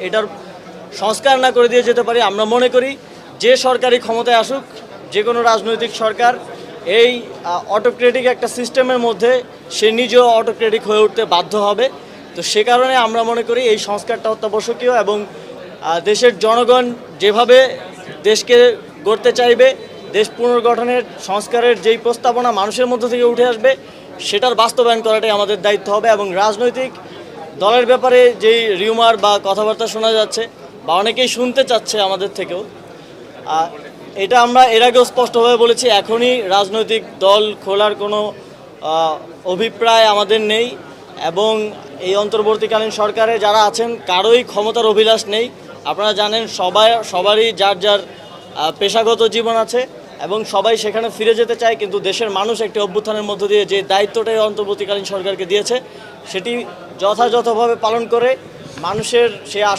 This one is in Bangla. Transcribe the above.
এটার সংস্কার না করে দিয়ে যেতে পারি। আমরা মনে করি যে সরকারি ক্ষমতায় আসুক, যে কোনো রাজনৈতিক সরকার এই অটোক্রেটিক একটা সিস্টেমের মধ্যে সে নিজেও অটোক্রেটিক হয়ে উঠতে বাধ্য হবে। তো সে কারণে আমরা মনে করি এই সংস্কারটা অত্যাবশ্যকীয় এবং দেশের জনগণ যেভাবে দেশকে গড়তে চাইবে, দেশ পুনর্গঠনের সংস্কারের যেই প্রস্তাবনা মানুষের মধ্য থেকে উঠে আসবে সেটার বাস্তবায়ন করাটাই আমাদের দায়িত্ব হবে। এবং রাজনৈতিক দলের ব্যাপারে যেই রিউমার বা কথাবার্তা শোনা যাচ্ছে বা অনেকেই শুনতে চাচ্ছে আমাদের থেকেও, এটা আমরা এর আগেও স্পষ্টভাবে বলেছি, এখনই রাজনৈতিক দল খোলার কোনো অভিপ্রায় আমাদের নেই। এবং এই অন্তর্বর্তীকালীন সরকারে যারা আছেন কারোই ক্ষমতার অভিলাষ নেই। আপনারা জানেন সবারই যার যার পেশাগত জীবন আছে এবং সবাই সেখানে ফিরে যেতে চায়, কিন্তু দেশের মানুষ একটি অভ্যুত্থানের মধ্য দিয়ে যে দায়িত্বটাই অন্তর্বর্তীকালীন সরকারকে দিয়েছে সেটি যথাযথভাবে পালন করে মানুষের সে